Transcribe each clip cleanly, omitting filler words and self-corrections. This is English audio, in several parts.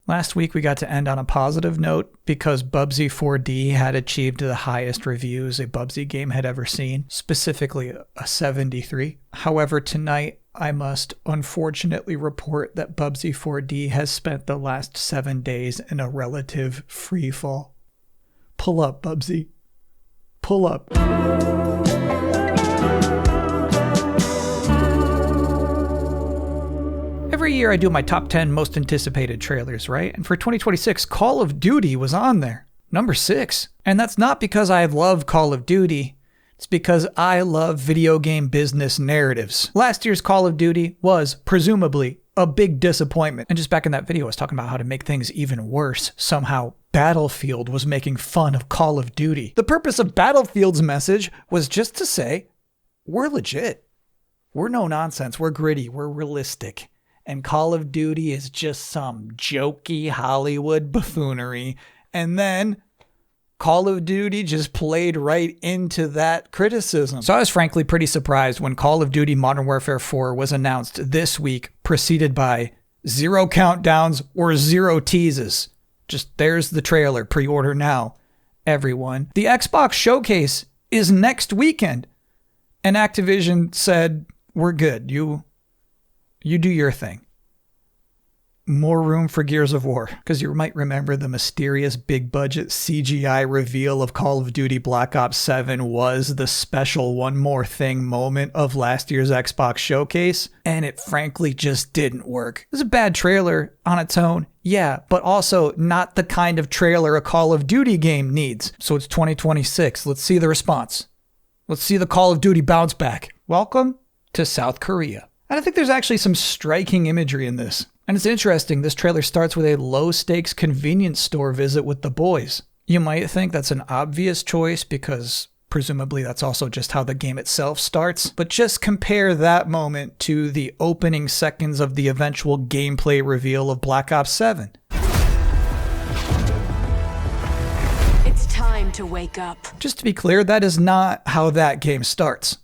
Last week we got to end on a positive note because Bubsy 4D had achieved the highest reviews a Bubsy game had ever seen, specifically a 73. However, tonight I must unfortunately report that Bubsy 4D has spent the last 7 days in a relative free fall. Pull up, Bubsy. Pull up. Every year I do my top 10 most anticipated trailers, right? And for 2026, Call of Duty was on there. Number 6. And that's not because I love Call of Duty. It's because I love video game business narratives. Last year's Call of Duty was, presumably, a big disappointment. And just back in that video, I was talking about how to make things even worse. Somehow, Battlefield was making fun of Call of Duty. The purpose of Battlefield's message was just to say, we're legit. We're no nonsense. We're gritty. We're realistic. And Call of Duty is just some jokey Hollywood buffoonery. And then Call of Duty just played right into that criticism. So I was frankly pretty surprised when Call of Duty Modern Warfare 4 was announced this week, preceded by 0 countdowns or 0 teases. Just there's the trailer. Pre-order now, everyone. The Xbox showcase is next weekend. And Activision said, we're good. You do your thing. More room for Gears of War. Because you might remember the mysterious big budget CGI reveal of Call of Duty Black Ops 7 was the special one more thing moment of last year's Xbox showcase. And it frankly just didn't work. It was a bad trailer on its own. Yeah, but also not the kind of trailer a Call of Duty game needs. So it's 2026. Let's see the response. Let's see the Call of Duty bounce back. Welcome to South Korea. And I think there's actually some striking imagery in this. And it's interesting, this trailer starts with a low-stakes convenience store visit with the boys. You might think that's an obvious choice because presumably that's also just how the game itself starts. But just compare that moment to the opening seconds of the eventual gameplay reveal of Black Ops 7. It's time to wake up. Just to be clear, that is not how that game starts.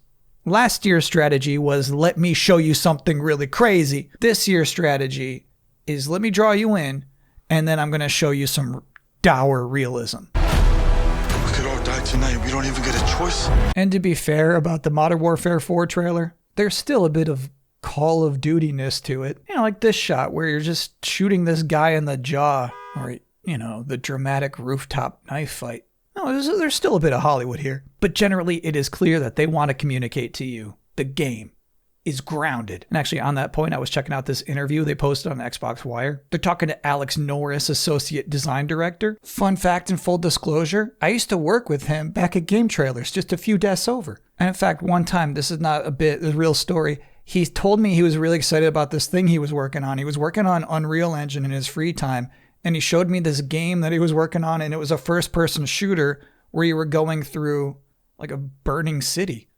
Last year's strategy was, let me show you something really crazy. This year's strategy is, let me draw you in, and then I'm going to show you some dour realism. We could all die tonight. We don't even get a choice. And to be fair about the Modern Warfare 4 trailer, there's still a bit of Call of Duty-ness to it. You know, like this shot where you're just shooting this guy in the jaw, or, you know, the dramatic rooftop knife fight. No, there's still a bit of Hollywood here. But generally, it is clear that they want to communicate to you the game is grounded. And actually, on that point, I was checking out this interview they posted on Xbox Wire. They're talking to Alex Norris, Associate Design Director. Fun fact and full disclosure, I used to work with him back at Game Trailers, just a few desks over. And in fact, one time, this is not a bit, the real story, he told me he was really excited about this thing he was working on. He was working on Unreal Engine in his free time. And he showed me this game that he was working on, and it was a first-person shooter where you were going through like a burning city.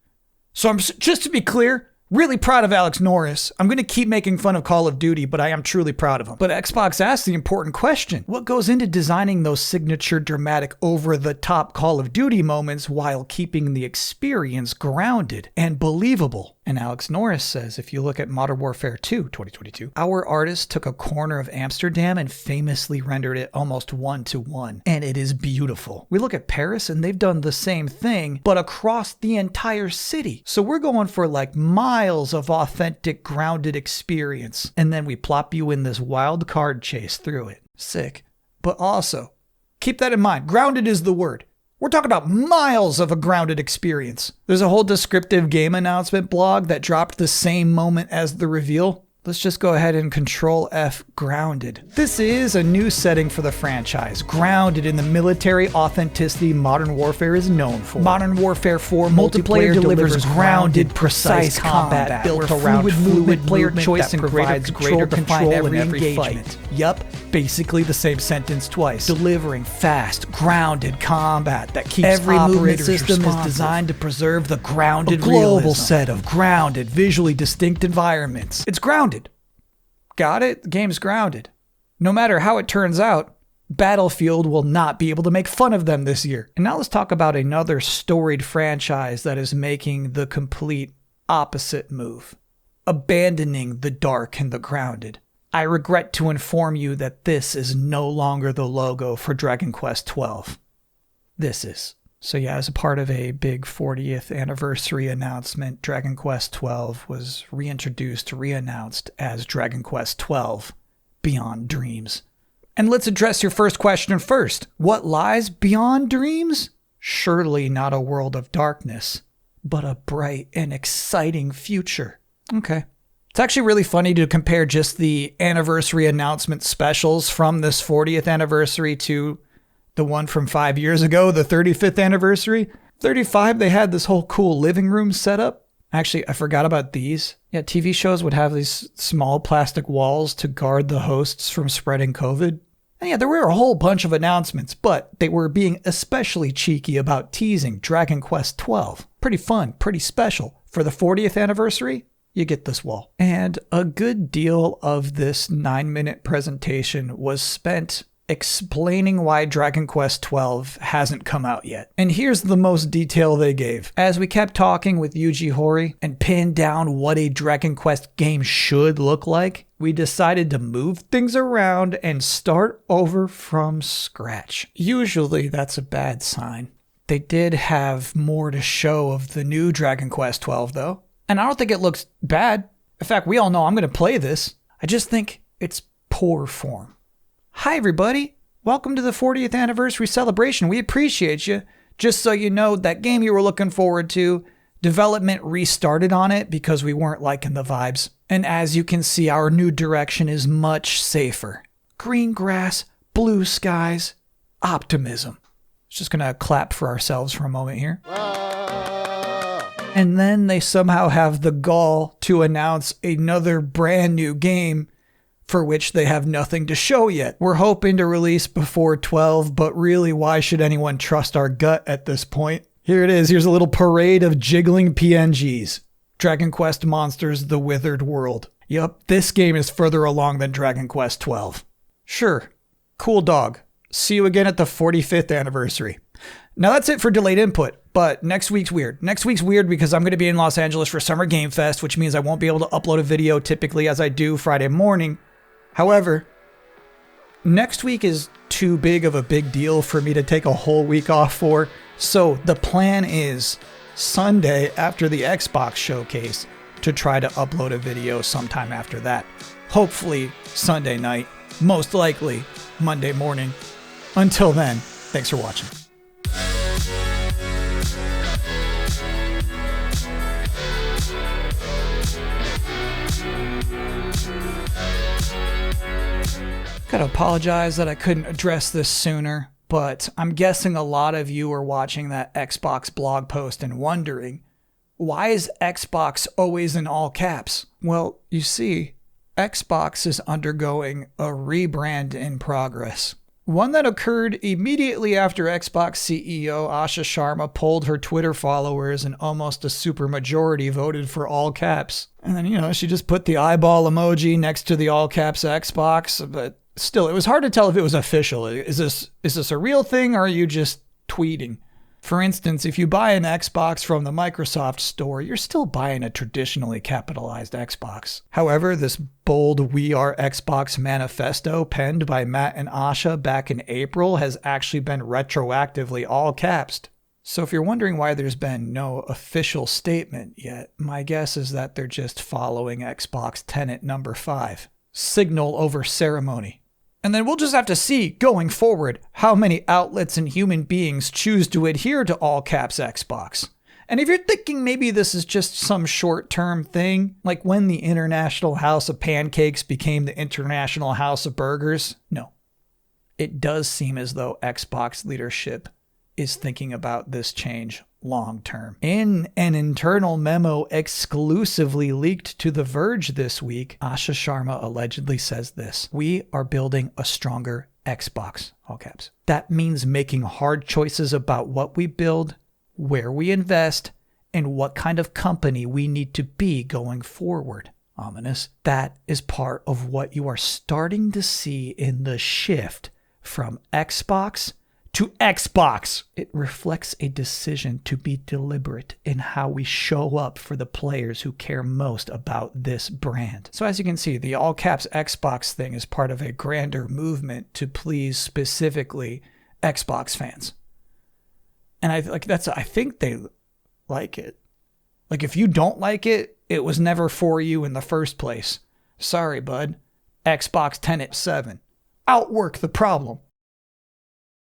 So I'm just to be clear, really proud of Alex Norris. I'm going to keep making fun of Call of Duty, but I am truly proud of him. But Xbox asked the important question. What goes into designing those signature dramatic over-the-top Call of Duty moments while keeping the experience grounded and believable? And Alex Norris says, if you look at Modern Warfare 2, 2022, our artist took a corner of Amsterdam and famously rendered it almost 1-to-1. And it is beautiful. We look at Paris and they've done the same thing, but across the entire city. So we're going for like miles of authentic, grounded experience. And then we plop you in this wild card chase through it. Sick. But also, keep that in mind. Grounded is the word. We're talking about miles of a grounded experience. There's a whole descriptive game announcement blog that dropped the same moment as the reveal. Let's just go ahead and Control F grounded. This is a new setting for the franchise, grounded in the military authenticity Modern Warfare is known for. Modern Warfare 4 multiplayer delivers grounded, precise combat built around fluid player choice and provides greater control in every fight. Yup, basically the same sentence twice. Delivering fast, grounded combat that keeps every movement system is designed to preserve the grounded global set of grounded, visually distinct environments. It's grounded. Got it? The game's grounded. No matter how it turns out, Battlefield will not be able to make fun of them this year. And now let's talk about another storied franchise that is making the complete opposite move. Abandoning the dark and the grounded. I regret to inform you that this is no longer the logo for Dragon Quest XII. This is. So yeah, as a part of a big 40th anniversary announcement, Dragon Quest XII was reintroduced, reannounced as Dragon Quest XII Beyond Dreams. And let's address your first question first. What lies beyond dreams? Surely not a world of darkness, but a bright and exciting future. Okay. It's actually really funny to compare just the anniversary announcement specials from this 40th anniversary to the one from 5 years ago, the 35th anniversary. 35, they had this whole cool living room setup. Actually, I forgot about these. Yeah, TV shows would have these small plastic walls to guard the hosts from spreading COVID. And yeah, there were a whole bunch of announcements, but they were being especially cheeky about teasing Dragon Quest XII. Pretty fun, pretty special. For the 40th anniversary, you get this wall. And a good deal of this 9-minute presentation was spent explaining why Dragon Quest XII hasn't come out yet. And here's the most detail they gave. As we kept talking with Yuji Horii and pinned down what a Dragon Quest game should look like, we decided to move things around and start over from scratch. Usually that's a bad sign. They did have more to show of the new Dragon Quest XII though. And I don't think it looks bad. In fact, we all know I'm going to play this. I just think it's poor form. Hi everybody, welcome to the 40th anniversary celebration. We appreciate you. Just so you know, that game you were looking forward to, development restarted on it because we weren't liking the vibes. And as you can see, our new direction is much safer. Green grass, blue skies, optimism. Just gonna clap for ourselves for a moment here. And then they somehow have the gall to announce another brand new game for which they have nothing to show yet. We're hoping to release before 12, but really, why should anyone trust our gut at this point? Here it is. Here's a little parade of jiggling PNGs. Dragon Quest Monsters: The Withered World. Yup, this game is further along than Dragon Quest XII. Sure. Cool dog. See you again at the 45th anniversary. Now that's it for delayed input, but next week's weird. Next week's weird because I'm going to be in Los Angeles for Summer Game Fest, which means I won't be able to upload a video typically as I do Friday morning. However, next week is too big of a big deal for me to take a whole week off for, so the plan is Sunday after the Xbox showcase to try to upload a video sometime after that. Hopefully Sunday night, most likely Monday morning. Until then, thanks for watching. Gotta apologize that I couldn't address this sooner, but I'm guessing a lot of you are watching that Xbox blog post and wondering, why is Xbox always in all caps? Well, you see, Xbox is undergoing a rebrand in progress. One that occurred immediately after Xbox CEO Asha Sharma polled her Twitter followers and almost a supermajority voted for all caps. And then, she just put the eyeball emoji next to the all caps Xbox, but still, it was hard to tell if it was official. Is this a real thing, or are you just tweeting? For instance, if you buy an Xbox from the Microsoft store, you're still buying a traditionally capitalized Xbox. However, this bold We Are Xbox manifesto penned by Matt and Asha back in April has actually been retroactively all capsed. So if you're wondering why there's been no official statement yet, my guess is that they're just following Xbox tenet number 5, signal over ceremony. And then we'll just have to see, going forward, how many outlets and human beings choose to adhere to all caps Xbox. And if you're thinking maybe this is just some short-term thing, like when the International House of Pancakes became the International House of Burgers, no. It does seem as though Xbox leadership is thinking about this change long-term. In an internal memo exclusively leaked to The Verge this week, Asha Sharma allegedly says this: "We are building a stronger Xbox," all caps. "That means making hard choices about what we build, where we invest, and what kind of company we need to be going forward." Ominous. That is part of what you are starting to see in the shift from Xbox to Xbox. It reflects a decision to be deliberate in how we show up for the players who care most about this brand. So as you can see, the all caps Xbox thing is part of a grander movement to please specifically Xbox fans. And I think they like it. Like, if you don't like it, it was never for you in the first place. Sorry, bud. Xbox Tenet 7. Outwork the problem.